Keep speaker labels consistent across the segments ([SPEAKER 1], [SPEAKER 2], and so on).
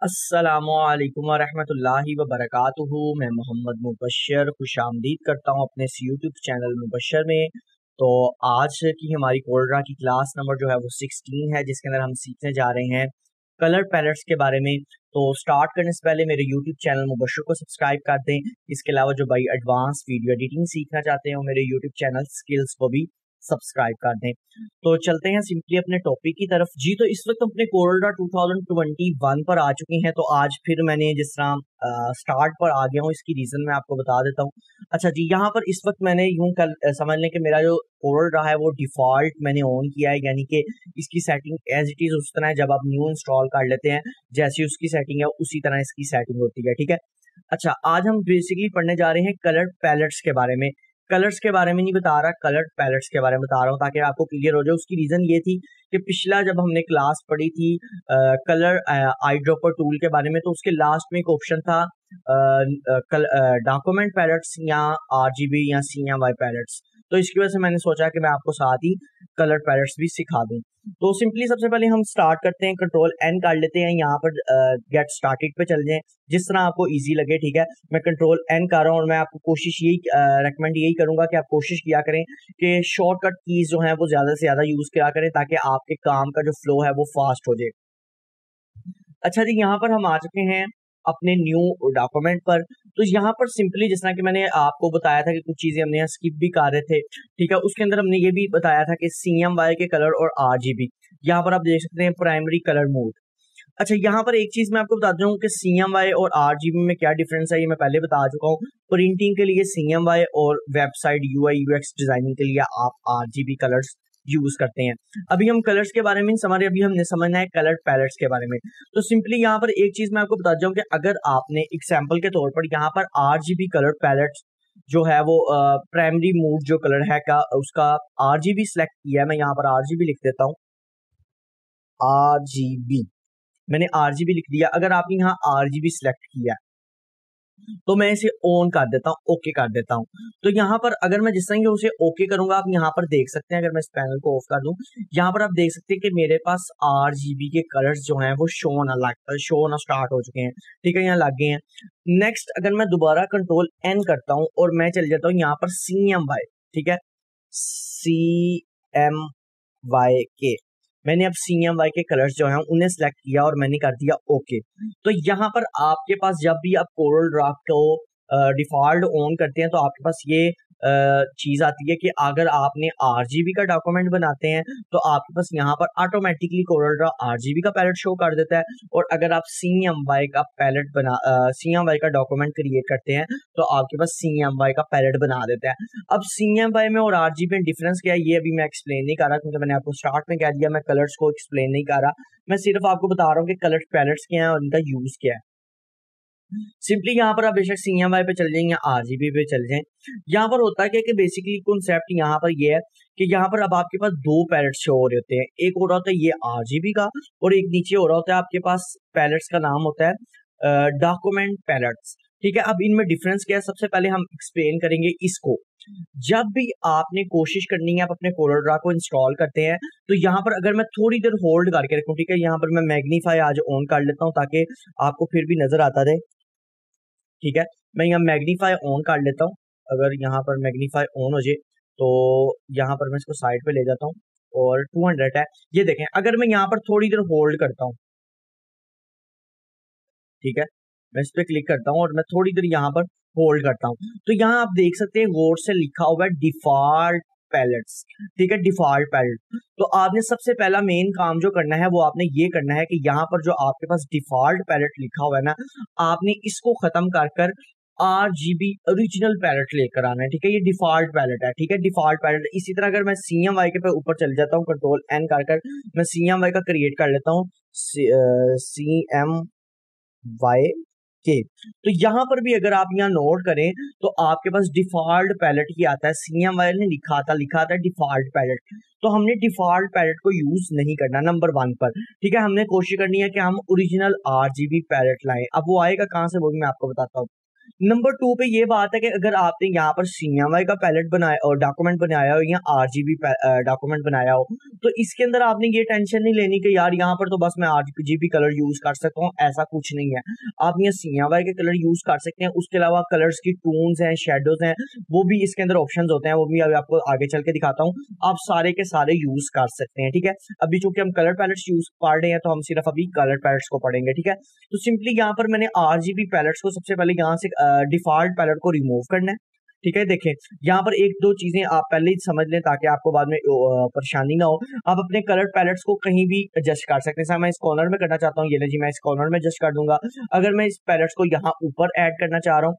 [SPEAKER 1] अस्सलामुअलैकुम वरहमतुल्लाहि वबरकातुहू। मैं मोहम्मद मुबशर खुशामदीद करता हूँ अपने इस यूट्यूब चैनल मुबशर में। तो आज की हमारी कोल्ड्रा की क्लास नंबर जो है वो 16 है, जिसके अंदर हम सीखने जा रहे हैं कलर पैलेट्स के बारे में। तो स्टार्ट करने से पहले मेरे यूट्यूब चैनल मुबशर को सब्सक्राइब कर दें। इसके अलावा जो भाई एडवांस वीडियो एडिटिंग सीखना चाहते हैं वो मेरे यूट्यूब चैनल स्किल्स को भी सब्सक्राइब कर दें। तो चलते हैं सिंपली अपने टॉपिक की तरफ। जी, तो इस वक्त अपने कोल्ड्रा 2021 पर आ चुके हैं। तो आज फिर मैंने जिस तरह स्टार्ट पर आ गया हूँ, इसकी रीजन मैं आपको बता देता हूँ। अच्छा जी, यहाँ पर इस वक्त मैंने यूं कर समझ लें कि मेरा जो कोल्ड्रा है वो डिफॉल्ट मैंने ऑन किया है, यानी कि इसकी सेटिंग एज इट इज उस तरह है। जब आप न्यू इंस्टॉल कर लेते हैं, जैसी उसकी सेटिंग है उसी तरह इसकी सेटिंग होती है, ठीक है। अच्छा, आज हम बेसिकली पढ़ने जा रहे हैं कलर पैलेट्स के बारे में। कलर्स के बारे में नहीं बता रहा, कलर पैलेट्स के बारे में बता रहा हूँ ताकि आपको क्लियर हो जाए। उसकी रीजन ये थी कि पिछला जब हमने क्लास पढ़ी थी कलर आई ड्रॉपर टूल के बारे में, तो उसके लास्ट में एक ऑप्शन था डॉक्यूमेंट पैलेट्स या आरजीबी या CMY पैलेट्स। तो इसकी वजह से मैंने सोचा कि मैं आपको साथ ही कलर पैलेट्स भी सिखा दूं। तो सिंपली सबसे पहले हम स्टार्ट करते हैं, कंट्रोल एन कर लेते हैं, यहाँ पर गेट स्टार्टेड पे चल जाएं, जिस तरह आपको इजी लगे, ठीक है। मैं कंट्रोल एन कर रहा हूँ और मैं आपको कोशिश यही रेकमेंड यही करूंगा कि आप कोशिश किया करें कि शॉर्टकट कीज जो है वो ज्यादा से ज्यादा यूज किया करें, ताकि आपके काम का जो फ्लो है वो फास्ट हो जाए। अच्छा जी, यहाँ पर हम आ चुके हैं अपने न्यू डॉक्यूमेंट पर। तो यहाँ पर सिंपली जिस तरह कि मैंने आपको बताया था कि कुछ चीजें हमने यहाँ स्किप भी कर रहे थे, ठीक है। उसके अंदर हमने ये भी बताया था कि CMY के कलर और RGB, यहाँ पर आप देख सकते हैं प्राइमरी कलर मोड। अच्छा, यहाँ पर एक चीज मैं आपको बता दूं कि CMY और RGB में क्या डिफरेंस है, ये मैं पहले बता चुका हूँ। प्रिंटिंग के लिए CMY और वेबसाइट UI UX डिजाइनिंग के लिए आप RGB कलर्स यूज करते हैं। अभी हम कलर्स के बारे में नहीं समझ रहे, अभी हमने समझना है कलर पैलेट्स के बारे में। तो सिंपली यहाँ पर एक चीज मैं आपको बता दूं कि अगर आपने एग्जाम्पल के तौर पर यहाँ पर RGB कलर पैलेट्स जो है वो प्राइमरी मूड जो कलर है का उसका RGB सिलेक्ट किया है, मैं यहाँ पर RGB लिख देता हूँ। RGB मैंने RGB लिख दिया। अगर आपने यहाँ RGB सिलेक्ट किया तो मैं इसे ऑन कर देता हूँ, ओके कर देता हूँ। तो यहाँ पर अगर मैं जिस तरह से उसे ओके करूंगा, आप यहाँ पर देख सकते हैं, अगर मैं इस पैनल को ऑफ कर दूं, यहाँ पर आप देख सकते हैं कि मेरे पास RGB के कलर्स जो हैं वो शो होना स्टार्ट हो चुके हैं, ठीक है, यहाँ लग गए हैं। नेक्स्ट, अगर मैं दोबारा कंट्रोल एन करता हूँ और मैं चल जाता हूँ यहाँ पर CMY, ठीक है, CMY के मैंने अब CMY के कलर्स जो हैं उन्हें सेलेक्ट किया और मैंने कर दिया ओके। तो यहाँ पर आपके पास जब भी आप कोरल ड्रा को डिफॉल्ट ऑन करते हैं तो आपके पास ये चीज आती है कि अगर आपने RGB का डॉक्यूमेंट बनाते हैं तो आपके पास यहाँ पर ऑटोमेटिकली कोरल ड्रा RGB का पैलेट शो कर देता है। और अगर आप CMY का पैलेट CMY का डॉक्यूमेंट क्रिएट करते हैं तो आपके पास CMY का पैलेट बना देता है। अब CMY में और RGB में डिफरेंस क्या है ये अभी मैं एक्सप्लेन नहीं कर रहा, क्योंकि मैंने आपको स्टार्ट में कह दिया मैं कलर्स को एक्सप्लेन नहीं कर रहा। मैं सिर्फ आपको बता रहा हूँ कि कलर पैलेट्स क्या है और इनका यूज क्या है। सिंपली यहाँ पर आप बेशक CMY पे चल जाएंगे, RGB पे चल जाएं। यहाँ पर होता है कि बेसिकली कॉन्सेप्ट यहाँ पर ये है कि यहाँ पर अब आपके पास दो पैलेट्स शो हो रहे होते हैं। एक हो रहा होता है ये RGB का और एक नीचे हो रहा होता है आपके पास पैलेट्स का नाम होता है डॉक्यूमेंट पैलेट्स, ठीक है। अब इनमें डिफरेंस क्या है, सबसे पहले हम एक्सप्लेन करेंगे इसको। जब भी आपने कोशिश करनी है, आप अपने कोरल ड्रा को इंस्टॉल करते हैं तो यहाँ पर अगर मैं थोड़ी देर होल्ड करके रखूं, ठीक है, यहाँ पर मैं मैग्नीफाई आज ऑन कर लेता हूँ ताकि आपको फिर भी नजर आता रहे, ठीक है। मैं यहाँ मैग्नीफाई ऑन कर लेता हूँ। अगर यहाँ पर मैग्नीफाई ऑन हो जाए तो यहाँ पर मैं इसको साइड पे ले जाता हूँ और 200 है। ये देखें, अगर मैं यहाँ पर थोड़ी देर होल्ड करता हूँ, ठीक है, मैं इस पे क्लिक करता हूँ और मैं थोड़ी देर यहाँ पर होल्ड करता हूँ, तो यहाँ आप देख सकते हैं गौर से लिखा हुआ है डिफॉल्ट पैलेट्स, ठीक है, डिफॉल्ट पैलेट। तो आपने सबसे पहला मेन काम जो करना है वो आपने ये करना है कि यहाँ पर जो आपके पास डिफॉल्ट पैलेट लिखा हुआ है ना, आपने इसको खत्म कर कर RGB ओरिजिनल पैलेट लेकर आना है, ठीक है। ये डिफॉल्ट पैलेट है, ठीक है, डिफॉल्ट पैलेट। इसी तरह अगर मैं CMY के पे ऊपर चल जाता हूँ, कंट्रोल एन कर मैं CMY का क्रिएट कर लेता हूँ, CMY के। तो यहाँ पर भी अगर आप यहाँ नोट करें तो आपके पास डिफॉल्ट पैलेट ही आता है। CMY ने लिखा था डिफॉल्ट पैलेट। तो हमने डिफॉल्ट पैलेट को यूज नहीं करना नंबर 1 पर, ठीक है। हमने कोशिश करनी है कि हम ओरिजिनल RGB पैलेट लाएं। अब वो आएगा कहाँ से वो भी मैं आपको बताता हूँ। नंबर 2 पे ये बात है कि अगर आपने यहाँ पर CMYK का पैलेट बनाया और डॉक्यूमेंट बनाया हो या RGB डॉक्यूमेंट बनाया हो, तो इसके अंदर आपने ये टेंशन नहीं लेनी कि यार यहाँ पर तो बस मैं RGB कलर यूज कर सकता हूँ, ऐसा कुछ नहीं है। आप यहाँ CMYK के कलर यूज कर सकते हैं। उसके अलावा कलर्स की टोन्स हैं, शेडोज हैं, वो भी इसके अंदर ऑप्शंस होते हैं, वो भी अभी आपको आगे चल के दिखाता हूँ। आप सारे के सारे यूज कर सकते हैं, ठीक है। अभी चूंकि हम कलर पैलेट्स यूज पढ़ रहे हैं तो हम सिर्फ अभी कलर पैलेट्स को पढ़ेंगे, ठीक है। तो सिंपली यहाँ पर मैंने RGB पैलेट्स को सबसे पहले यहाँ से डिफॉल्ट पैलेट को रिमूव करना है, ठीक है। देखें यहाँ पर एक दो चीजें आप पहले ही समझ लें ताकि आपको बाद में परेशानी ना हो। आप अपने कलर पैलेट्स को कहीं भी एडजस्ट कर सकते हैं। जैसे मैं इस कॉर्नर में करना चाहता हूँ, ये जी मैं इस कॉर्नर में एडजस्ट कर दूंगा। अगर मैं इस पैलेट्स को यहाँ ऊपर ऐड करना चाह रहा हूँ,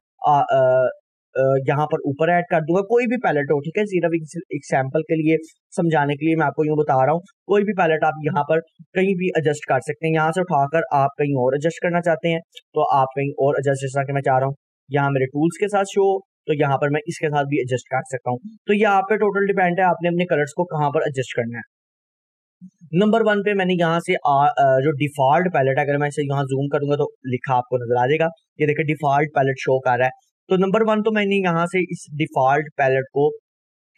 [SPEAKER 1] यहाँ पर ऊपर ऐड कर दूंगा, कोई भी पैलेट हो, ठीक है। सिर्फ एक सैंपल के लिए समझाने के लिए मैं आपको यूं बता रहा हूँ, कोई भी पैलेट आप यहाँ पर कहीं भी एडजस्ट कर सकते हैं। यहाँ से उठाकर आप कहीं और एडजस्ट करना चाहते हैं तो आप कहीं और एडजस्ट, जैसा कि मैं चाह रहा हूँ यहाँ मेरे टूल्स के साथ शो, तो यहाँ पर मैं इसके साथ भी एडजस्ट कर सकता हूँ। तो ये आप पे टोटल डिपेंड है, आपने अपने कलर्स को कहाँ पर एडजस्ट करना है। नंबर 1 पे मैंने यहाँ से जो डिफॉल्ट पैलेट है, अगर मैं इसे यहाँ जूम करूंगा तो लिखा आपको नजर आ जाएगा, ये देखिए डिफॉल्ट पैलेट शो कर रहा है। तो नंबर 1 तो मैंने यहाँ से इस डिफॉल्ट पैलेट को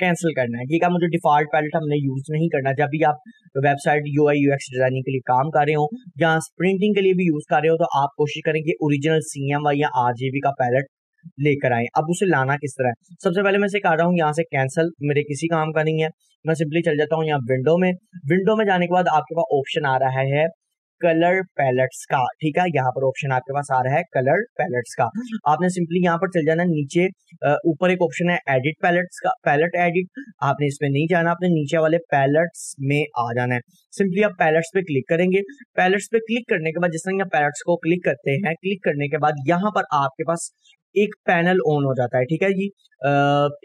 [SPEAKER 1] कैंसिल करना है, ठीक है। मुझे डिफॉल्ट पैलेट हमने यूज नहीं करना। जब भी आप वेबसाइट UI UX डिजाइनिंग के लिए काम कर रहे हो या प्रिंटिंग के लिए भी यूज कर रहे हो, तो आप कोशिश करेंगे ओरिजिनल CMY या RGB का पैलेट लेकर आए। अब उसे लाना किस तरह है, सबसे पहले मैं इसे कर रहा हूँ यहाँ से कैंसिल, मेरे किसी काम का नहीं है। मैं सिंपली चल जाता हूँ यहाँ विंडो में। विंडो में जाने के बाद आपके पास ऑप्शन आ रहा है कलर पैलेट्स का, ठीक है। यहाँ पर ऑप्शन आपके पास आ रहा है कलर पैलेट्स का। आपने सिंपली यहाँ पर चल जाना नीचे, ऊपर एक ऑप्शन है एडिट पैलेट्स का, पैलेट एडिट, आपने इसमें नहीं जाना, आपने नीचे वाले पैलेट्स में आ जाना है। सिंपली आप पैलेट्स पे क्लिक करेंगे। पैलेट्स पे क्लिक करने के बाद जिस तरह पैलेट्स को क्लिक करते हैं, क्लिक करने के बाद यहाँ पर आपके पास एक पैनल ऑन हो जाता है, ठीक है जी।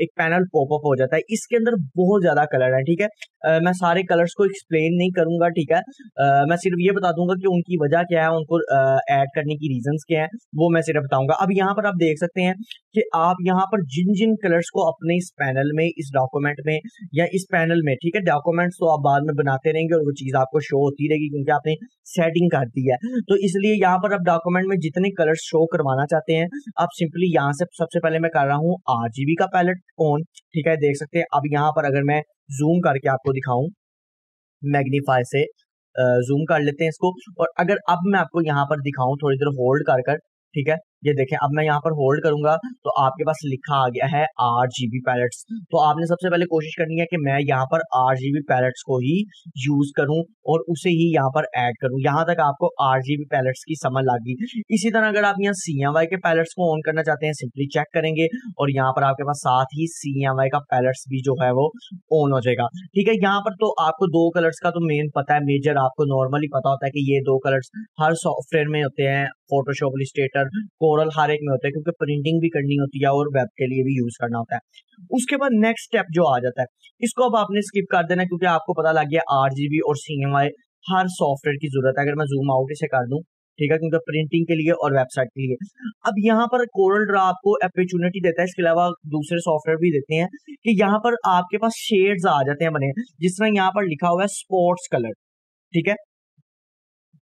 [SPEAKER 1] एक पैनल पॉपअप हो जाता है, इसके अंदर बहुत ज्यादा कलर है, ठीक है। मैं सारे कलर्स को एक्सप्लेन नहीं करूंगा, ठीक है। मैं सिर्फ ये बता दूंगा कि उनकी वजह क्या है, उनको ऐड करने की रीजंस क्या है, वो मैं सिर्फ बताऊंगा। अब यहाँ पर आप देख सकते हैं कि आप यहाँ पर जिन जिन कलर्स को अपने इस पैनल में, इस डॉक्यूमेंट में या इस पैनल में, ठीक है, डॉक्यूमेंट्स तो आप बाद में बनाते रहेंगे और वो चीज आपको शो होती रहेगी क्योंकि आपने सेटिंग कर दी है। तो इसलिए यहाँ पर आप डॉक्यूमेंट में जितने कलर्स शो करवाना चाहते हैं, आप सिंपली यहाँ से सबसे पहले मैं कर रहा हूँ RGB का पैलेट ऑन, ठीक है, देख सकते हैं। अब यहाँ पर अगर मैं जूम करके आपको दिखाऊं, मैग्नीफाई से जूम कर लेते हैं इसको, और अगर अब मैं आपको यहाँ पर दिखाऊं थोड़ी देर होल्ड कर कर, ठीक है, ये देखें अब मैं यहाँ पर होल्ड करूंगा तो आपके पास लिखा आ गया है RGB पैलेट्स। तो आपने सबसे पहले कोशिश करनी है कि मैं यहाँ पर RGB पैलेट्स को ही यूज करूं और उसे ही यहाँ पर ऐड करूं। यहाँ तक आपको RGB पैलेट्स की समझ लग गई। इसी तरह अगर आप यहाँ CMY के पैलेट्स को ऑन करना चाहते हैं, सिंपली चेक करेंगे और यहाँ पर आपके पास साथ ही CMY का पैलेट्स भी जो है वो ऑन हो जाएगा, ठीक है। यहाँ पर तो आपको दो कलर्स का तो मेन पता है, मेजर आपको नॉर्मली पता होता है कि ये दो कलर्स हर सॉफ्टवेयर में होते हैं, फोटोशॉप, इलस्ट्रेटर, कोरल, हर एक में होता है क्योंकि प्रिंटिंग भी करनी होती है और वेब के लिए भी यूज करना होता है। उसके बाद नेक्स्ट स्टेप जो आ जाता है, इसको अब आपने स्किप कर देना क्योंकि आपको पता लग गया RGB और CMY हर सॉफ्टवेयर की जरूरत है। अगर मैं जूम आउट इसे कर दूं, ठीक है, क्योंकि प्रिंटिंग के लिए और वेबसाइट के लिए। अब यहाँ पर कोरल ड्रा आपको अपॉर्चुनिटी देता है, इसके अलावा दूसरे सॉफ्टवेयर भी देते हैं कि यहाँ पर आपके पास शेड्स आ जाते हैं बने, जिस तरह यहाँ पर लिखा हुआ है स्पोर्ट्स कलर, ठीक है।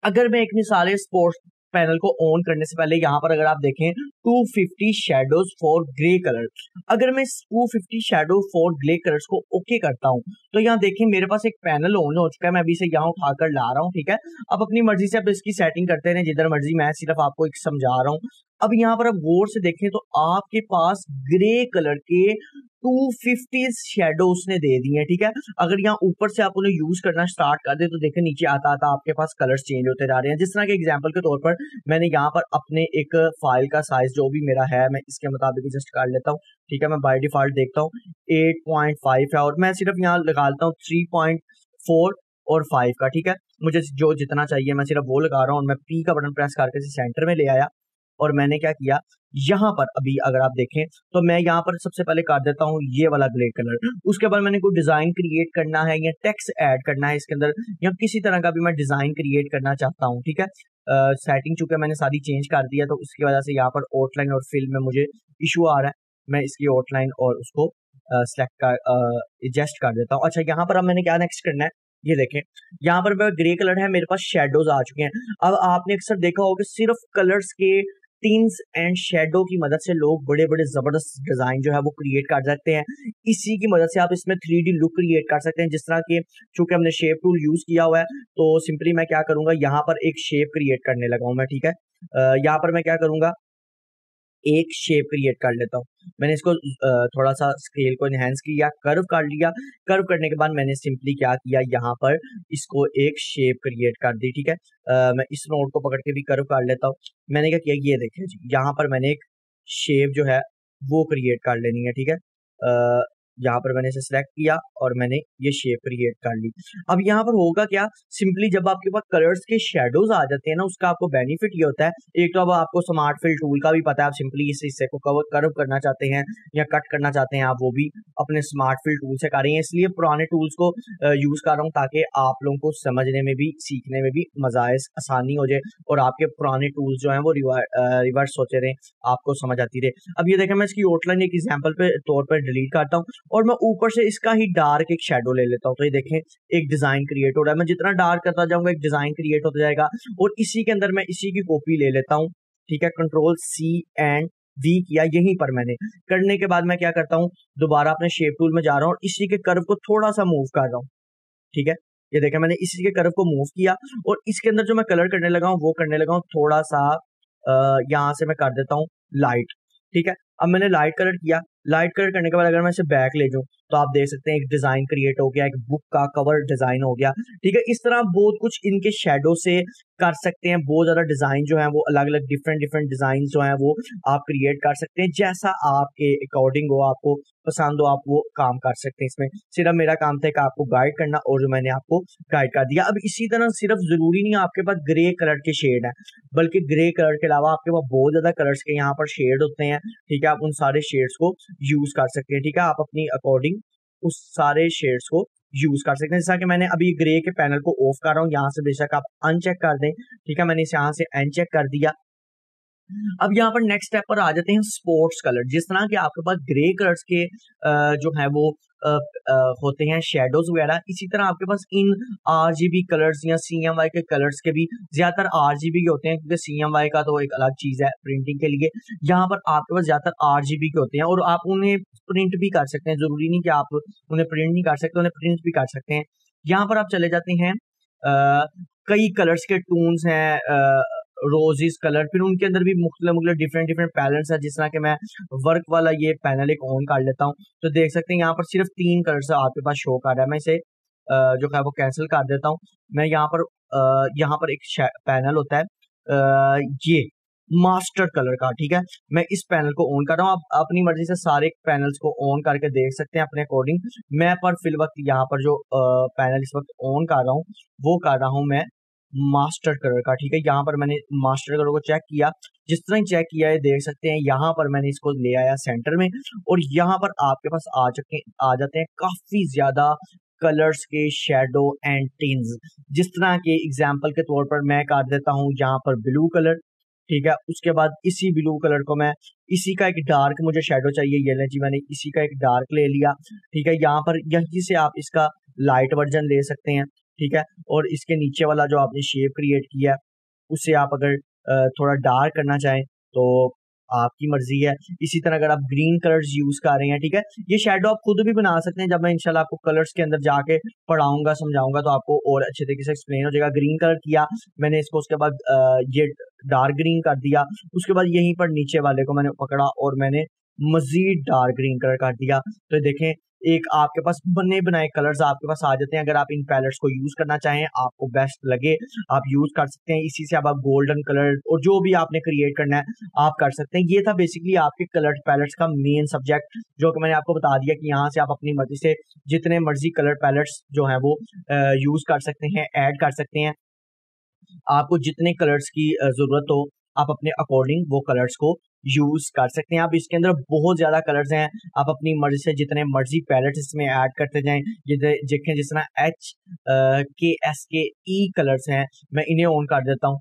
[SPEAKER 1] अगर मैं एक मिसाल है स्पोर्ट्स पैनल को ऑन करने से पहले यहाँ पर अगर आप देखें 250 शेडोज फॉर ग्रे कलर, अगर मैं 250 शेडो फॉर ग्रे कलर्स को ओके करता हूँ तो यहाँ देखें मेरे पास एक पैनल ऑन हो चुका है। मैं अभी इसे यहाँ उठाकर ला रहा हूँ, ठीक है। अब अपनी मर्जी से आप इसकी सेटिंग करते रहे जिधर मर्जी, मैं सिर्फ आपको एक समझा रहा हूँ। अब यहाँ पर आप गौर से देखें तो आपके पास ग्रे कलर के 250 शेडो उसने दे दिए हैं, ठीक है। अगर यहाँ ऊपर से आप उन्हें यूज करना स्टार्ट कर दे तो देखें नीचे आता आता आपके पास कलर्स चेंज होते जा रहे हैं। जिस तरह के एग्जांपल के तौर पर मैंने यहाँ पर अपने एक फाइल का साइज जो भी मेरा है मैं इसके मुताबिक एडजस्ट कर लेता हूँ, ठीक है। मैं बाय डिफॉल्ट देखता हूँ 8.5 है और मैं सिर्फ यहाँ लगाता हूँ 3.4 और 5 का, ठीक है। मुझे जो जितना चाहिए मैं सिर्फ वो लगा रहा हूँ और मैं P का बटन प्रेस करके इसे सेंटर में ले आया और मैंने क्या किया, यहाँ पर अभी अगर आप देखें तो मैं यहाँ पर सबसे पहले कर देता हूँ ये वाला ग्रे कलर। उसके बाद मैंने कोई डिजाइन क्रिएट करना है या टेक्स्ट ऐड करना है इसके अंदर या किसी तरह का भी मैं डिजाइन क्रिएट करना चाहता हूँ, ठीक है। सेटिंग चूंकि मैंने सारी चेंज कर दिया तो उसकी वजह से यहाँ पर आउटलाइन और फिल में मुझे इशू आ रहा है। मैं इसकी आउटलाइन और उसको सेलेक्ट कर एडजस्ट कर देता हूँ। अच्छा, यहाँ पर अब मैंने क्या नेक्स्ट करना है, ये देखें यहाँ पर ग्रे कलर है, मेरे पास शेडोज आ चुके हैं। अब आपने अक्सर देखा होगा सिर्फ कलर्स के टिन्स एंड शेडो की मदद से लोग बड़े बड़े जबरदस्त डिजाइन जो है वो क्रिएट कर सकते हैं। इसी की मदद से आप इसमें 3D लुक क्रिएट कर सकते हैं, जिस तरह के चूंकि हमने शेप टूल यूज किया हुआ है तो सिंपली मैं क्या करूंगा, यहाँ पर एक शेप क्रिएट करने लगा हूं मैं, ठीक है। यहाँ पर मैं क्या करूंगा, एक शेप क्रिएट कर लेता हूँ। मैंने इसको थोड़ा सा स्केल को इनहेंस किया, कर्व कर लिया। कर्व करने के बाद मैंने सिंपली क्या किया, यहाँ पर इसको एक शेप क्रिएट कर दी, ठीक है। मैं इस नोड को पकड़ के भी कर्व कर लेता हूँ। मैंने क्या किया, ये देखिए जी, यहाँ पर मैंने एक शेप जो है वो क्रिएट कर लेनी है, ठीक है। यहाँ पर मैंने इसे सिलेक्ट किया और मैंने ये शेप क्रिएट कर ली। अब यहाँ पर होगा क्या, सिंपली जब आपके पास कलर्स के शेडोज आ जाते हैं ना, उसका आपको बेनिफिट ये होता है, एक तो अब आपको स्मार्ट फिल टूल का भी पता है, आप सिंपली इस हिस्से को कर्व करना चाहते हैं या कट करना चाहते हैं, आप वो भी अपने स्मार्ट फिल टूल से कर रहे हैं। इसलिए पुराने टूल्स को यूज कर रहा हूँ ताकि आप लोगों को समझने में भी, सीखने में भी मजा आए, आसानी हो जाए और आपके पुराने टूल्स जो है वो रिवर्स होते रहे, आपको समझ आती रहे। अब ये देखें, मैं इसकी आउटलाइन एक एग्जाम्पल पे तौर पर डिलीट करता हूँ और मैं ऊपर से इसका ही डार्क एक शेडो ले लेता हूँ। तो ये देखें, एक डिजाइन क्रिएट हो रहा है। मैं जितना डार्क करता जाऊंगा एक डिजाइन क्रिएट होता जाएगा और इसी के अंदर मैं इसी की कॉपी ले लेता हूँ, ठीक है। कंट्रोल C एंड V किया, यहीं पर मैंने करने के बाद मैं क्या करता हूँ, दोबारा अपने शेप टूल में जा रहा हूँ और इसी के कर्व को थोड़ा सा मूव कर रहा हूँ, ठीक है। ये देखा, मैंने इसी के कर्व को मूव किया और इसके अंदर जो मैं कलर करने लगा हूँ वो करने लगा हूँ थोड़ा सा यहाँ से मैं कर देता हूँ लाइट, ठीक है। अब मैंने लाइट कलर किया। लाइट कलर करने के बाद अगर मैं इसे बैक ले जाऊं तो आप देख सकते हैं एक डिजाइन क्रिएट हो गया, एक बुक का कवर डिजाइन हो गया, ठीक है। इस तरह बहुत कुछ इनके शेडो से कर सकते हैं। बहुत ज्यादा डिजाइन जो है वो अलग अलग डिफरेंट डिजाइन जो है वो आप क्रिएट कर सकते हैं, जैसा आपके अकॉर्डिंग हो, आपको पसंद हो, आप वो काम कर सकते हैं। इसमें सिर्फ मेरा काम था कि आपको गाइड करना और जो मैंने आपको गाइड कर दिया। अब इसी तरह सिर्फ जरूरी नहीं आपके पास ग्रे कलर के शेड है, बल्कि ग्रे कलर के अलावा आपके पास बहुत ज्यादा कलर्स के यहाँ पर शेड होते हैं, ठीक है। आप उन सारे शेड्स को यूज कर सकते हैं, ठीक है। आप अपनी अकॉर्डिंग उस सारे शेड्स को यूज कर सकते हैं। जैसा कि मैंने अभी ग्रे के पैनल को ऑफ कर रहा हूँ, यहाँ से बेशक आप अनचेक कर दें, ठीक है। मैंने इसे यहाँ से अनचेक कर दिया। अब यहाँ पर नेक्स्ट स्टेप पर आ जाते हैं स्पोर्ट्स कलर। जिस तरह के आपके पास ग्रे कलर्स के जो है वो होते हैं शेडोज वगैरह, इसी तरह आपके पास इन RGB कलर्स या CMY के कलर्स के भी ज्यादातर RGB के होते हैं, क्योंकि CMY का तो एक अलग चीज है प्रिंटिंग के लिए। यहाँ पर आपके पास ज्यादातर RGB के होते हैं और आप उन्हें प्रिंट भी कर सकते हैं, जरूरी नहीं कि आप उन्हें प्रिंट नहीं कर सकते, उन्हें प्रिंट भी कर सकते हैं। यहाँ पर आप चले जाते हैं, कई कलर्स के टून्स हैं, रोजेस कलर, फिर उनके अंदर भी मुख्तलिफ डिफरेंट पैलेट्स है। जिस तरह के मैं वर्क वाला ये पैनल एक ऑन कर लेता हूँ तो देख सकते हैं यहाँ पर सिर्फ 3 कलर्स आपके पास शो कर रहा है। मैं इसे जो है वो कैंसिल कर देता हूँ। मैं यहाँ पर एक पैनल होता है ये मास्टर कलर का, ठीक है। मैं इस पैनल को ऑन कर रहा हूँ। आप अपनी मर्जी से सारे पैनल्स को ऑन करके देख सकते हैं अपने अकॉर्डिंग। मैं पर फिल वक्त यहाँ पर जो पैनल इस वक्त ऑन कर रहा हूँ वो कर रहा हूँ मैं मास्टर कलर का, ठीक है। यहाँ पर मैंने मास्टर कलर को चेक किया, जिस तरह ही चेक किया है देख सकते हैं यहाँ पर मैंने इसको ले आया सेंटर में और यहाँ पर आपके पास आ जाते हैं काफी ज्यादा कलर्स के शेडो एंड टिन्स। जिस तरह के एग्जाम्पल के तौर पर मैं कर देता हूँ यहाँ पर ब्लू कलर, ठीक है। उसके बाद इसी ब्लू कलर को मैं, इसी का एक डार्क मुझे शेडो चाहिए, ये ले जी, मैंने इसी का एक डार्क ले लिया, ठीक है। यहाँ पर यहीं से आप इसका लाइट वर्जन ले सकते हैं, ठीक है। और इसके नीचे वाला जो आपने शेप क्रिएट किया उससे आप अगर थोड़ा डार्क करना चाहें तो आपकी मर्जी है। इसी तरह अगर आप ग्रीन कलर्स यूज कर रहे हैं, ठीक है, ये शेडो आप खुद भी बना सकते हैं। जब मैं इंशाल्लाह आपको कलर्स के अंदर जाके पढ़ाऊंगा, समझाऊंगा तो आपको और अच्छे तरीके से एक्सप्लेन हो जाएगा। ग्रीन कलर किया मैंने इसको, उसके बाद ये डार्क ग्रीन कर दिया, उसके बाद यहीं पर नीचे वाले को मैंने पकड़ा और मैंने मजीद डार्क ग्रीन कलर कर दिया। तो देखें, एक आपके पास बने बनाए कलर्स आपके पास आ जाते हैं। अगर आप इन पैलेट्स को यूज करना चाहें, आपको बेस्ट लगे, आप यूज कर सकते हैं। इसी से अब आप गोल्डन कलर और जो भी आपने क्रिएट करना है आप कर सकते हैं। ये था बेसिकली आपके कलर पैलेट्स का मेन सब्जेक्ट, जो कि मैंने आपको बता दिया कि यहाँ से आप अपनी मर्जी से जितने मर्जी कलर पैलेट्स जो है वो यूज कर सकते हैं, ऐड कर सकते हैं। आपको जितने कलर्स की जरूरत हो आप अपने अकॉर्डिंग वो कलर्स को यूज कर सकते हैं। आप इसके अंदर बहुत ज्यादा कलर्स हैं, आप अपनी मर्जी से जितने मर्जी पैलेट्स इसमें ऐड करते जाएं। ये देखें, जिस तरह HKSKE कलर्स हैं, मैं इन्हें ऑन कर देता हूँ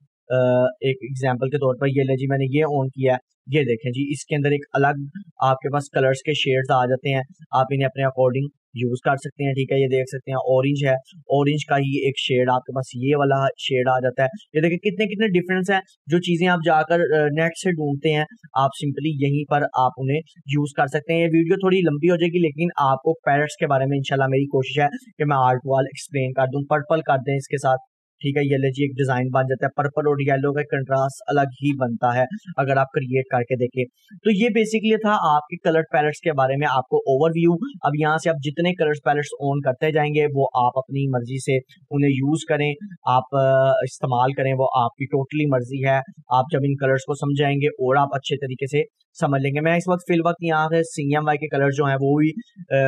[SPEAKER 1] एक एग्जांपल के तौर पर। ये ले जी, मैंने ये ऑन किया है, ये देखें जी, इसके अंदर एक अलग आपके पास कलर्स के शेड्स आ जाते हैं। आप इन्हें अपने अकॉर्डिंग यूज कर सकते हैं। ठीक है, ये देख सकते हैं ऑरेंज है, ऑरेंज का ही एक शेड आपके पास ये वाला शेड आ जाता है। ये देखिए कितने कितने डिफरेंस है, जो चीजें आप जाकर नेट से ढूंढते हैं आप सिंपली यहीं पर आप उन्हें यूज कर सकते हैं। ये वीडियो थोड़ी लंबी हो जाएगी, लेकिन आपको पैरट्स के बारे में इंशाल्लाह मेरी कोशिश है कि मैं आर्ट वाल एक्सप्लेन कर दूं। पर्पल कर दें इसके साथ, ठीक है, येलो जी एक डिजाइन बन जाता है, पर्पल और येलो का कंट्रास्ट अलग ही बनता है अगर आप क्रिएट करके देखें। तो ये बेसिकली था आपके कलर पैलेट्स के बारे में आपको ओवरव्यू। अब यहाँ से आप जितने कलर पैलेट्स ऑन करते जाएंगे वो आप अपनी मर्जी से उन्हें यूज करें, आप इस्तेमाल करें, वो आपकी टोटली मर्जी है। आप जब इन कलर्स को समझाएंगे और आप अच्छे तरीके से समझ लेंगे। मैं इस वक्त फिल वक्त यहाँ पे CMY के कलर जो है वो भी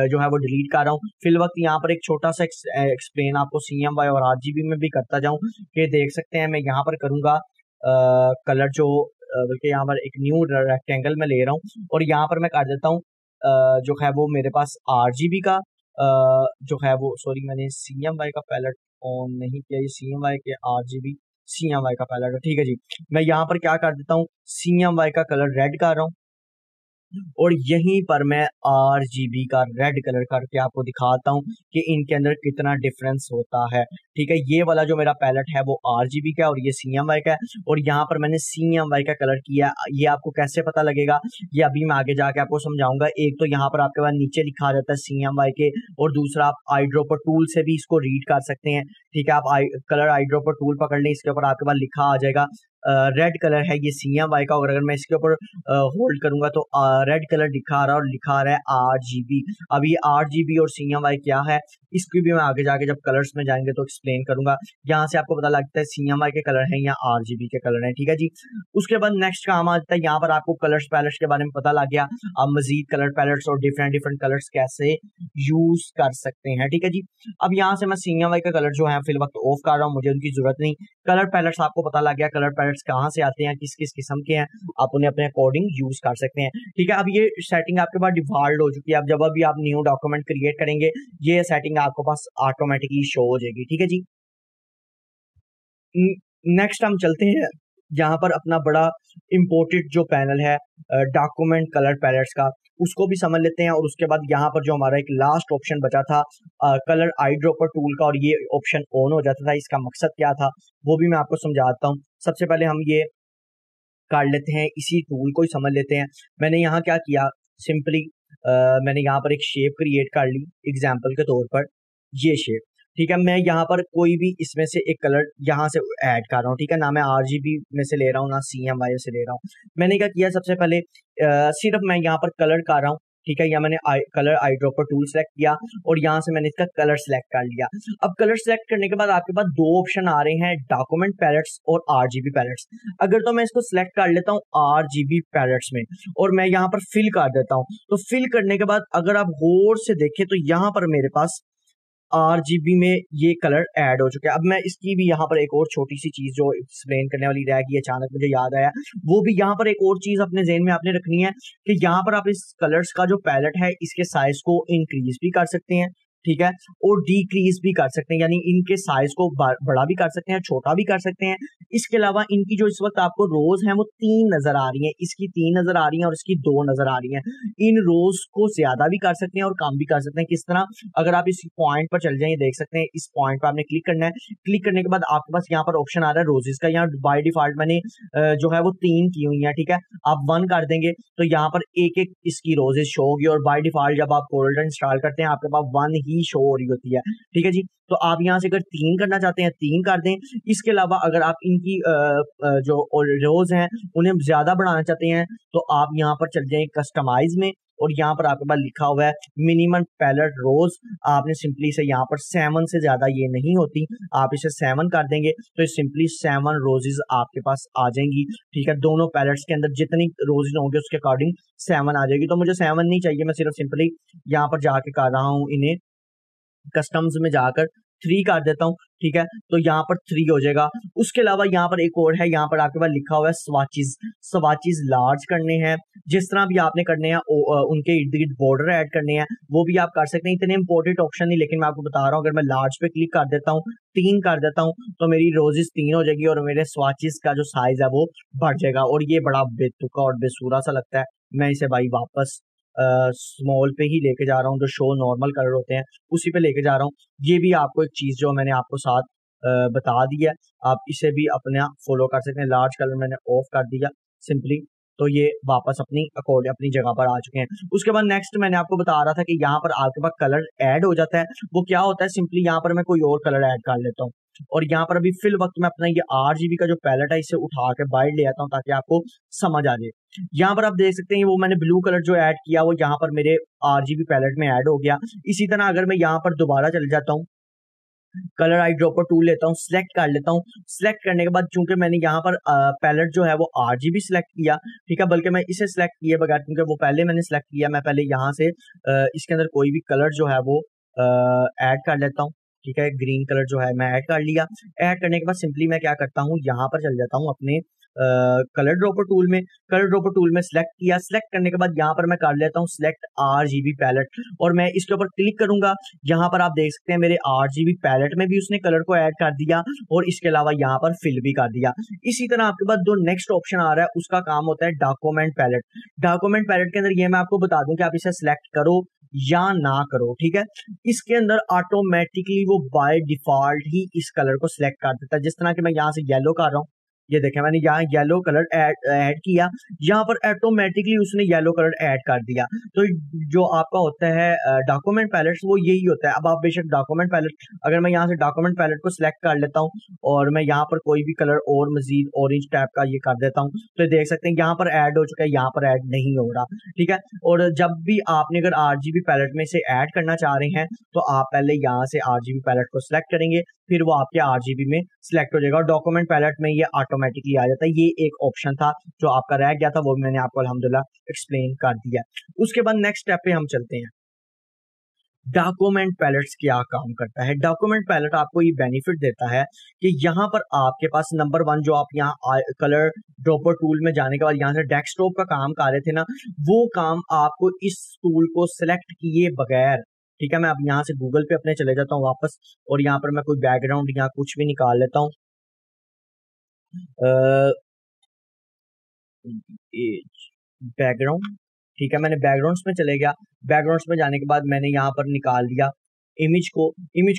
[SPEAKER 1] जो है वो डिलीट कर रहा हूँ। फिल वक्त यहाँ पर एक छोटा सा एक्सप्लेन आपको CMY और RGB में भी करता जाऊं कि देख सकते हैं। मैं यहाँ पर करूंगा कलर जो बल्कि यहाँ पर एक न्यू रेक्टेंगल में ले रहा हूँ और यहाँ पर मैं कर देता हूँ जो है वो मेरे पास RGB का जो है वो, सॉरी मैंने CMY का पैलेट ऑन नहीं किया, ये CMY के RGB CMY का पैलेट है। ठीक है जी, मैं यहाँ पर क्या कर देता हूँ, CMY का कलर रेड कर रहा हूँ और यहीं पर मैं RGB का रेड कलर करके आपको दिखाता हूँ कि इनके अंदर कितना डिफरेंस होता है। ठीक है, ये वाला जो मेरा पैलेट है वो RGB का है और ये CMY का है और यहाँ पर मैंने CMY का कलर किया। ये आपको कैसे पता लगेगा, ये अभी मैं आगे जाके आपको समझाऊंगा। एक तो यहाँ पर आपके पास नीचे लिखा रहता है CMY के, और दूसरा आप आई ड्रॉपर टूल से भी इसको रीड कर सकते हैं। ठीक है, आप कलर आई ड्रॉपर टूल पकड़ लें, इसके ऊपर आपके पास लिखा आ जाएगा रेड कलर है ये CMY का, और अगर मैं इसके ऊपर होल्ड करूंगा तो रेड कलर दिखा आ रहा है और लिखा आ रहा है RGB। अब ये RGB और CMY क्या है इसकी भी मैं आगे जाके जब कलर्स में जाएंगे तो एक्सप्लेन करूंगा। यहाँ से आपको पता लगता है CMY के कलर हैं या RGB के कलर हैं। ठीक है जी, उसके बाद नेक्स्ट काम आ जाता है, यहाँ पर आपको कलर्स पैलेट्स के बारे में पता लग गया। अब मजीद कलर पैलेट्स और डिफरेंट डिफरेंट कलर्स कैसे यूज कर सकते हैं। ठीक है जी, अब यहाँ से मैं CMY का कलर जो है फिल वक्त ऑफ कर रहा हूँ, मुझे उनकी जरूरत नहीं। कलर पैलेट्स आपको पता लग गया, कलर पैलेट्स कहाँ से आते हैं, किस किस किस्म के हैं, आप उन्हें अपने अकॉर्डिंग यूज कर सकते हैं। ठीक है, अब ये सेटिंग आपके पास डिफॉल्ट हो चुकी है। अब जब भी आप न्यू डॉक्यूमेंट क्रिएट करेंगे ये सेटिंग आपके पास ऑटोमेटिकली शो हो जाएगी। ठीक है जी, नेक्स्ट हम चलते हैं यहाँ पर अपना बड़ा इम्पोर्टेंट जो पैनल है डॉक्यूमेंट कलर पैलेट्स का, उसको भी समझ लेते हैं। और उसके बाद यहाँ पर जो हमारा एक लास्ट ऑप्शन बचा था कलर आई ड्रॉपर टूल का, और ये ऑप्शन ऑन हो जाता था, इसका मकसद क्या था वो भी मैं आपको समझाता हूँ। सबसे पहले हम ये कर लेते हैं, इसी टूल को ही समझ लेते हैं। मैंने यहाँ क्या किया, सिंपली मैंने यहाँ पर एक शेप क्रिएट कर ली एग्जाम्पल के तौर पर, ये शेप। ठीक है, मैं यहाँ पर कोई भी इसमें से एक कलर यहाँ से ऐड कर रहा हूँ। ठीक है, ना मैं RGB में से ले रहा हूँ ना CMY से ले रहा हूँ। मैंने क्या किया, सबसे पहले सिर्फ मैं यहाँ पर कलर कर रहा हूँ। ठीक है, या मैंने colour eye dropper tool select किया और यहाँ से मैंने इसका कलर सेलेक्ट कर लिया। अब कलर सेलेक्ट करने के बाद आपके पास दो ऑप्शन आ रहे हैं, डॉक्यूमेंट पैलेट्स और RGB पैलेट्स। अगर तो मैं इसको सिलेक्ट कर लेता हूँ RGB पैलेट्स में और मैं यहाँ पर फिल कर देता हूँ, तो फिल करने के बाद अगर आप गौर से देखें तो यहाँ पर मेरे पास RGB में ये कलर ऐड हो चुके हैं। अब मैं इसकी भी यहाँ पर एक और छोटी सी चीज जो एक्सप्लेन करने वाली रह गई, अचानक मुझे याद आया, वो भी यहाँ पर एक और चीज अपने ज़हन में आपने रखनी है कि यहाँ पर आप इस कलर्स का जो पैलेट है इसके साइज को इंक्रीज भी कर सकते हैं। ठीक है, और डिक्रीज भी कर सकते हैं, यानी इनके साइज को बड़ा भी कर सकते हैं, छोटा भी कर सकते हैं। इसके अलावा इनकी जो इस वक्त आपको रोज हैं वो 3 नजर आ रही हैं, इसकी 3 नजर आ रही हैं और इसकी 2 नजर आ रही हैं। इन रोज को ज्यादा भी कर सकते हैं और कम भी कर सकते हैं। किस तरह, अगर आप इस पॉइंट पर चल जाए देख सकते हैं, इस पॉइंट पर आपने क्लिक करना है। क्लिक करने के बाद आपके पास यहाँ पर ऑप्शन आ रहा है रोजेस का, यहाँ बाय डिफॉल्ट मैंने जो है वो 3 की हुई है। ठीक है, आप 1 कर देंगे तो यहाँ पर एक एक इसकी रोजेस शो होगी, और बाय डिफॉल्ट जब आप कोरल इंस्टॉल करते हैं आपके पास 1 ही शो हो रही होती है। ठीक है जी, तो आप यहाँ से अगर 3 करना चाहते हैं 3 कर दें। इसके अलावा अगर आप इनकी जो रोज हैं उन्हें ज्यादा बढ़ाना चाहते हैं तो आप यहाँ पर चल जाएं कस्टमाइज में, और यहाँ पर आपके पास लिखा हुआ है मिनिमम पैलेट रोज। आपने सिंपली से यहाँ पर 7 से ज्यादा ये नहीं होती, आप इसे 7 कर देंगे तो सिंपली 7 रोजेज आपके पास आ जाएंगी। ठीक है, दोनों पैलेट्स के अंदर जितनी रोजेज होंगे उसके अकॉर्डिंग 7 आ जाएगी। तो मुझे 7 नहीं चाहिए, मैं सिर्फ सिंपली यहाँ पर जाके कर रहा हूँ, इन्हें कस्टम्स में जाकर 3 कर देता हूँ। ठीक है, तो यहाँ पर 3 हो जाएगा। उसके अलावा यहाँ पर एक और है, यहाँ पर आपके पास लिखा हुआ है स्वाचेस। स्वाचेस लार्ज करने हैं, जिस तरह भी आपने करने हैं उनके इर्द गिर्द बॉर्डर ऐड करने हैं वो भी आप कर सकते हैं। इतने इंपॉर्टेंट ऑप्शन नहीं, लेकिन मैं आपको बता रहा हूँ अगर मैं लार्ज पे क्लिक कर देता हूँ 3 कर देता हूँ तो मेरी रोजेस 3 हो जाएगी और मेरे स्वाचेस का जो साइज है वो बढ़ जाएगा। और ये बड़ा बेतुका और बेसूरा सा लगता है, मैं इसे भाई वापस स्मॉल पे ही लेके जा रहा हूँ, जो शो नॉर्मल कलर होते हैं उसी पे लेके जा रहा हूँ। ये भी आपको एक चीज जो मैंने आपको साथ बता दी है, आप इसे भी अपना फॉलो कर सकते हैं। लार्ज कलर मैंने ऑफ कर दिया सिंपली, तो ये वापस अपनी अकॉर्ड अपनी जगह पर आ चुके हैं। उसके बाद नेक्स्ट मैंने आपको बता रहा था कि यहाँ पर आपके पास कलर ऐड हो जाता है। वो क्या होता है, सिंपली यहाँ पर मैं कोई और कलर ऐड कर लेता हूँ, और यहाँ पर अभी फिल वक्त मैं अपना ये RGB का जो पैलेट है इसे उठा के बाहर ले आता हूँ ताकि आपको समझ आ जाए। यहाँ पर आप देख सकते हैं वो मैंने ब्लू कलर जो ऐड किया वो यहाँ पर मेरे RGB पैलेट में ऐड हो गया। इसी तरह अगर मैं यहाँ पर दोबारा चले जाता हूँ, कलर आई ड्रॉपर टूल लेता हूँ, सिलेक्ट कर लेता हूँ। सिलेक्ट करने के बाद चूंकि मैंने यहाँ पर पैलेट जो है वो RGB सिलेक्ट किया, ठीक है, बल्कि मैं इसे सिलेक्ट किए बगैर, क्योंकि वो पहले मैंने सिलेक्ट किया, मैं पहले यहाँ से इसके अंदर कोई भी कलर जो है वो ऐड कर लेता हूँ। ठीक है, ग्रीन कलर जो है मैं ऐड कर लिया। ऐड करने के बाद सिंपली मैं क्या करता हूँ, यहाँ पर चल जाता हूँ अपने कलर ड्रॉपर टूल में। कलर ड्रॉपर टूल में सिलेक्ट किया, सिलेक्ट करने के बाद यहाँ पर मैं कर लेता हूँ सिलेक्ट RGB पैलेट, और मैं इसके ऊपर क्लिक करूंगा। यहाँ पर आप देख सकते हैं मेरे RGB पैलेट में भी उसने कलर को ऐड कर दिया, और इसके अलावा यहाँ पर फिल भी कर दिया। इसी तरह आपके पास जो नेक्स्ट ऑप्शन आ रहा है उसका काम होता है डॉक्यूमेंट पैलेट। डॉक्यूमेंट पैलेट के अंदर ये मैं आपको बता दूं कि आप इसे सिलेक्ट करो या ना करो, ठीक है। इसके अंदर ऑटोमेटिकली वो बाय डिफॉल्ट ही इस कलर को सिलेक्ट कर देता है। जिस तरह के मैं यहाँ से येलो कर रहा हूँ, ये देखें मैंने यहाँ येलो कलर ऐड किया, यहाँ पर ऑटोमेटिकली उसने येलो कलर ऐड कर दिया। तो जो आपका होता है डॉक्यूमेंट पैलेट वो यही होता है। अब आप बेशक डॉक्यूमेंट पैलेट, अगर मैं यहाँ से डॉक्यूमेंट पैलेट को सिलेक्ट कर लेता हूँ और मैं यहाँ पर कोई भी कलर और मजीद ऑरेंज टाइप का ये कर देता हूँ, तो देख सकते हैं यहाँ पर ऐड हो चुका है, यहाँ पर ऐड नहीं हो रहा, ठीक है। और जब भी आपने अगर RGB पैलेट में से ऐड करना चाह रहे हैं तो आप पहले यहाँ से RGB पैलेट को सिलेक्ट करेंगे, फिर वो आपके RGB में सिलेक्ट हो जाएगा, और डॉक्यूमेंट पैलेट में ये ऑटोमेटिकली आ जाता है। ये एक ऑप्शन था जो आपका रह गया था, वो मैंने आपको अल्हम्दुलिल्लाह एक्सप्लेन कर दिया। उसके बाद नेक्स्ट स्टेप पे हम चलते हैं। डॉक्यूमेंट पैलेट्स क्या काम करता है। डॉक्यूमेंट पैलेट आपको ये बेनिफिट देता है कि यहाँ पर आपके पास नंबर 1 जो आप यहाँ कलर ड्रॉपर टूल में जाने के बाद यहाँ से डेस्कटॉप का काम कर रहे थे ना, वो काम आपको इस टूल को सिलेक्ट किए बगैर, ठीक है, मैं अब यहाँ से गूगल पे अपने चले जाता हूँ वापस, और यहाँ पर मैं कोई बैकग्राउंड या कुछ भी निकाल लेता हूँ, बैकग्राउंड, ठीक है, मैंने बैकग्राउंड्स में चले गया। बैकग्राउंड्स में जाने के बाद मैंने यहाँ पर निकाल दिया इमेज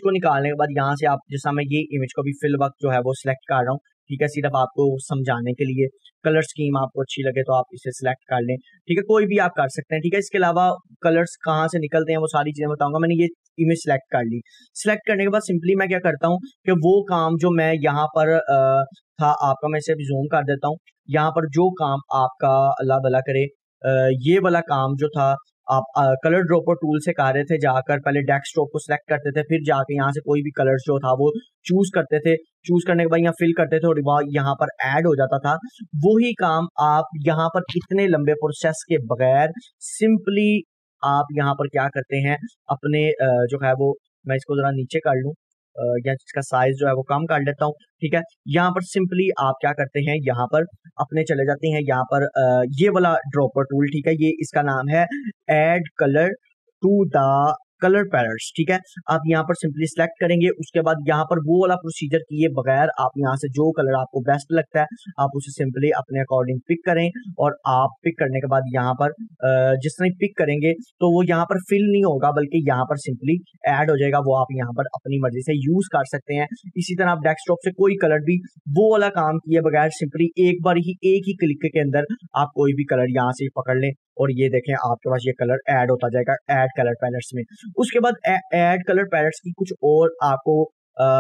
[SPEAKER 1] को निकालने के बाद यहाँ से आप, जैसा मैं ये इमेज को भी फिल वक्त जो है वो सिलेक्ट कर रहा हूँ, ठीक है, सिर्फ आपको समझाने के लिए। कलर स्कीम आपको अच्छी लगे तो आप इसे सिलेक्ट कर लें, ठीक है, कोई भी आप कर सकते हैं, ठीक है। इसके अलावा कलर्स कहाँ से निकलते हैं वो सारी चीजें बताऊंगा। मैंने ये इमेज सिलेक्ट कर ली। सिलेक्ट करने के बाद सिंपली मैं क्या करता हूँ कि वो काम जो मैं यहाँ पर था आपका, मैं इसे जूम कर देता हूँ। यहाँ पर जो काम आपका अल्लाह भला करे, ये वाला काम जो था आप कलर ड्रॉपर टूल से कर रहे थे, जाकर पहले डेस्कटॉप को सिलेक्ट करते थे, फिर जाके यहाँ से कोई भी कलर जो था वो चूज करते थे, चूज करने के बाद यहाँ फिल करते थे और यहाँ पर ऐड हो जाता था। वही काम आप यहाँ पर इतने लंबे प्रोसेस के बगैर सिंपली आप यहाँ पर क्या करते हैं, अपने जो है वो, मैं इसको जरा नीचे कर लूँ या इसका साइज जो है वो कम कर लेता हूँ, ठीक है। यहाँ पर सिंपली आप क्या करते हैं, यहाँ पर अपने चले जाते हैं, यहाँ पर ये वाला ड्रॉपर टूल, ठीक है, ये इसका नाम है add colour to the colour palettes, ठीक है। आप यहाँ पर सिंपली सिलेक्ट करेंगे। उसके बाद यहाँ पर वो वाला प्रोसीजर किए बगैर आप यहाँ से जो कलर आपको बेस्ट लगता है आप उसे सिंपली अपने अकॉर्डिंग पिक करें, और आप पिक करने के बाद यहाँ पर जिस तरह पिक करेंगे तो वो यहाँ पर फिल नहीं होगा, बल्कि यहाँ पर सिंपली ऐड हो जाएगा। वो आप यहाँ पर अपनी मर्जी से यूज कर सकते हैं। इसी तरह आप डेस्कटॉप से कोई कलर भी वो वाला काम किए बगैर सिंपली एक ही क्लिक के अंदर आप कोई भी कलर यहाँ से पकड़ लें, और ये देखें आपके पास ये कलर ऐड होता जाएगा ऐड कलर पैलेट्स में। उसके बाद ऐड कलर पैलेट्स की कुछ और आपको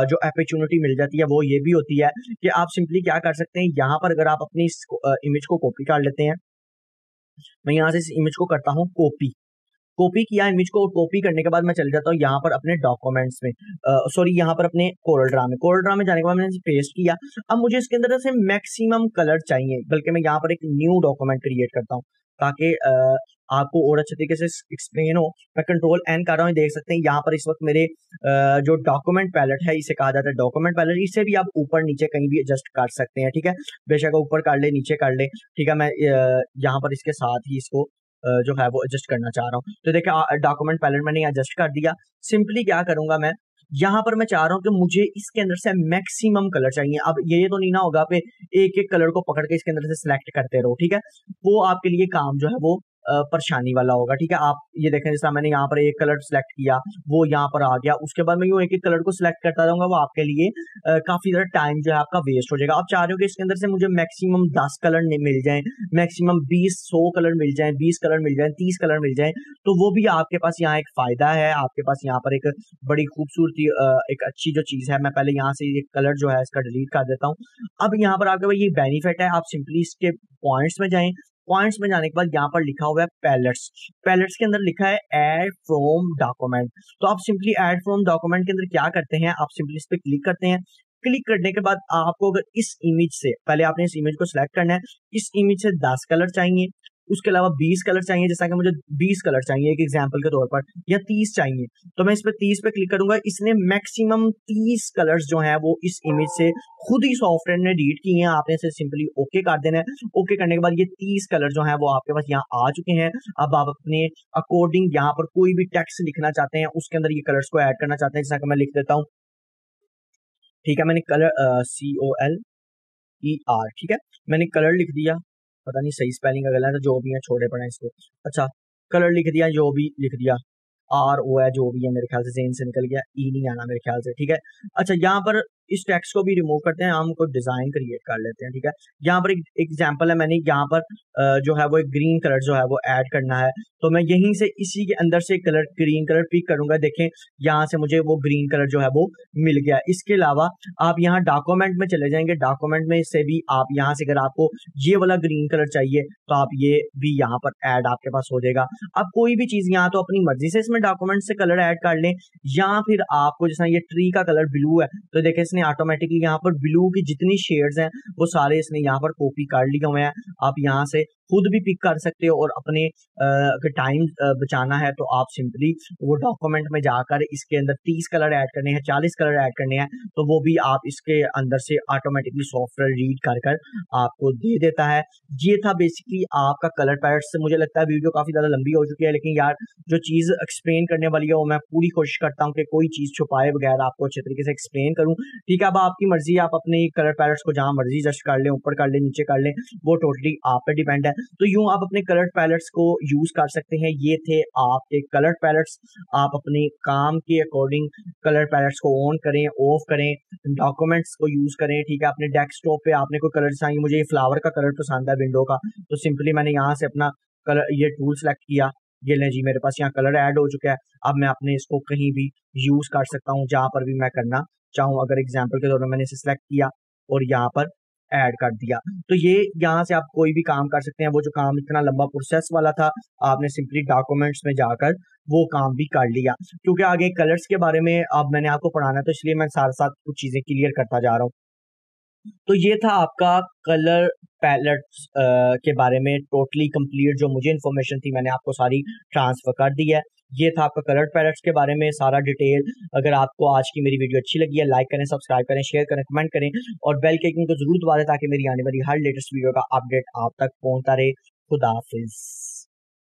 [SPEAKER 1] जो अपॉर्चुनिटी मिल जाती है वो ये भी होती है कि आप सिंपली क्या कर सकते हैं, यहाँ पर अगर आप अपनी इस इमेज को कॉपी कर लेते हैं, मैं यहाँ से इस इमेज को करता हूँ कॉपी किया इमेज को, और कॉपी करने के बाद मैं चल जाता हूँ यहाँ पर अपने डॉक्यूमेंट्स में, सॉरी यहाँ पर अपने कोरल ड्रा में जाने के बाद मैंने पेस्ट किया। अब मुझे इसके अंदर से मैक्सिमम कलर चाहिए, बल्कि मैं यहाँ पर एक न्यू डॉक्यूमेंट क्रिएट करता हूँ ताकि आपको और अच्छे तरीके से एक्सप्लेन हो। मैं कंट्रोल N कर रहा हूँ, देख सकते हैं यहाँ पर इस वक्त मेरे जो डॉक्यूमेंट पैलेट है, इसे कहा जाता है डॉक्यूमेंट पैलेट। इसे भी आप ऊपर नीचे कहीं भी एडजस्ट कर सकते हैं, ठीक है, बेशक ऊपर कर ले नीचे कर ले, ठीक है। मैं यहाँ पर इसके साथ ही इसको जो है वो एडजस्ट करना चाह रहा हूँ। तो देखिए डॉक्यूमेंट पैलेट मैंने एडजस्ट कर दिया। सिंपली क्या करूंगा, मैं यहाँ पर मैं चाह रहा हूँ कि मुझे इसके अंदर से मैक्सिमम कलर चाहिए। अब ये तो नहीं ना होगा पे एक एक कलर को पकड़ के इसके अंदर से सिलेक्ट करते रहो, ठीक है, वो आपके लिए काम जो है वो परेशानी वाला होगा। ठीक है, आप ये देखें जैसा मैंने यहाँ पर एक कलर सेलेक्ट किया, वो यहाँ पर आ गया, उसके बाद मैं यूँ एक एक कलर को सिलेक्ट करता रहूंगा, वो आपके लिए काफी ज्यादा टाइम जो है आपका वेस्ट हो जाएगा। आप चाह रहे हो कि इसके अंदर से मुझे मैक्सिमम 10 कलर मिल जाएं, मैक्सिमम 20-100 कलर मिल जाएं, 20 कलर मिल जाएं, 30 कलर मिल जाएं, तो वो भी आपके पास यहाँ एक फायदा है। आपके पास यहाँ पर एक बड़ी खूबसूरती एक अच्छी जो चीज है, मैं पहले यहाँ से ये कलर जो है इसका डिलीट कर देता हूँ। अब यहाँ पर आपके पास ये बेनिफिट है, आप सिंपली इसके पॉइंट्स में जाएं, पॉइंट्स में जाने के बाद यहाँ पर लिखा हुआ है पैलेट्स, पैलेट्स के अंदर लिखा है ऐड फ्रॉम डॉक्यूमेंट। तो आप सिंपली ऐड फ्रॉम डॉक्यूमेंट के अंदर क्या करते हैं, आप सिंपली इस पे क्लिक करते हैं। क्लिक करने के बाद आपको अगर इस इमेज से, पहले आपने इस इमेज को सिलेक्ट करना है, इस इमेज से 10 कलर चाहिए, उसके अलावा 20 कलर चाहिए, जैसा कि मुझे 20 कलर चाहिए एक एग्जांपल के तौर पर, या 30 चाहिए, तो मैं इस पे 30 पे क्लिक करूंगा। इसने मैक्सिमम 30 कलर्स जो हैं वो इस इमेज से खुद ही सॉफ्टवेयर ने रीड किए हैं, आपने इसे सिंपली ओके कर देना है। ओके करने के बाद ये 30 कलर जो हैं वो आपके पास यहाँ आ चुके हैं। अब आप अपने अकॉर्डिंग यहाँ पर कोई भी टेक्स्ट लिखना चाहते हैं, उसके अंदर ये कलर्स को ऐड करना चाहते हैं, जैसा कि मैं लिख देता हूँ। ठीक है, मैंने कलर COLER, ठीक है, मैंने कलर लिख दिया, पता नहीं सही स्पेलिंग का गलत है, जो भी है छोड़े पड़े इसको। अच्छा, कलर लिख दिया, जो भी लिख दिया, RO है जो भी है, मेरे ख्याल से जेन से निकल गया, ई नहीं आना मेरे ख्याल से। ठीक है, अच्छा यहाँ पर इस टेक्स्ट को भी रिमूव करते हैं, हम कोई डिजाइन क्रिएट कर लेते हैं। ठीक है, यहाँ पर एक एग्जांपल है, मैंने यहाँ पर जो है वो एक ग्रीन कलर जो है वो ऐड करना है, तो मैं यहीं से इसी के अंदर से कलर ग्रीन कलर पिक करूंगा। देखें यहाँ से मुझे वो ग्रीन कलर जो है वो मिल गया। इसके अलावा आप यहाँ डॉक्यूमेंट में चले जाएंगे, डॉक्यूमेंट में से भी आप यहाँ से अगर आपको ये वाला ग्रीन कलर चाहिए तो आप ये भी यहाँ पर ऐड आपके पास हो जाएगा। आप कोई भी चीज यहाँ तो अपनी मर्जी से इसमें डॉक्यूमेंट से कलर ऐड कर लें, या फिर आपको जैसा ये ट्री का कलर ब्लू है, तो देखें इसने ऑटोमेटिकली यहाँ पर ब्लू की जितनी शेड्स हैं वो सारे इसने यहाँ पर कॉपी कर लिए हुए हैं। आप यहाँ से खुद भी पिक कर सकते हो, और अपने अगर टाइम बचाना है तो आप सिंपली वो डॉक्यूमेंट में जाकर इसके अंदर 30 कलर ऐड करने हैं, 40 कलर ऐड करने हैं, तो वो भी आप इसके अंदर से ऑटोमेटिकली सॉफ्टवेयर रीड कर कर आपको दे देता है। ये था बेसिकली आपका कलर पैलेट से। मुझे लगता है वीडियो काफी ज्यादा लंबी हो चुकी है, लेकिन यार जो चीज एक्सप्लेन करने वाली है वो मैं पूरी कोशिश करता हूँ कि कोई चीज छुपाए बगैर आपको अच्छे तरीके से एक्सप्लेन करूँ। ठीक है, अब आपकी मर्जी, आप अपने कलर पैलेट्स को जहां मर्जी एडजस्ट कर लें, ऊपर कर लें, नीचे कर लें, वो टोटली आप पे डिपेंड है। तो यूं आप अपने कलर पैलेट्स को यूज कर सकते हैं। ये थे आपके कलर पैलेट्स, आप अपने काम के अकॉर्डिंग कलर पैलेट्स को ऑन करें, ऑफ करें, डॉक्यूमेंट्स को यूज करें। ठीक है, अपने डेस्कटॉप पे आपने कोई कलर चाहिए, मुझे ये फ्लावर का कलर पसंद है विंडो का, तो सिंपली मैंने यहाँ से अपना कलर ये टूल सेलेक्ट किया, ये लें जी मेरे पास यहाँ कलर ऐड हो चुका है। अब मैं अपने इसको कहीं भी यूज कर सकता हूँ जहां पर भी मैं करना चाहूँ। अगर एग्जाम्पल के तौर पर मैंने इसे सिलेक्ट किया और यहाँ पर ऐड कर दिया, तो ये यहाँ से आप कोई भी काम कर सकते हैं। वो जो काम इतना लंबा प्रोसेस वाला था, आपने सिंपली डॉक्यूमेंट्स में जाकर वो काम भी कर लिया। क्योंकि आगे कलर्स के बारे में अब मैंने आपको पढ़ाना है, तो इसलिए मैं साथ साथ कुछ चीजें क्लियर करता जा रहा हूँ। तो ये था आपका कलर पैलेट्स के बारे में टोटली कंप्लीट, जो मुझे इन्फॉर्मेशन थी मैंने आपको सारी ट्रांसफर कर दी है। ये था आपका कलर पैलेट्स के बारे में सारा डिटेल। अगर आपको आज की मेरी वीडियो अच्छी लगी है, लाइक करें, सब्सक्राइब करें, शेयर करें, कमेंट करें, और बेल के आइकन को जरूर दबा दें ताकि मेरी आने वाली हर लेटेस्ट वीडियो का अपडेट आप तक पहुंचता रहे। खुदा हाफिज।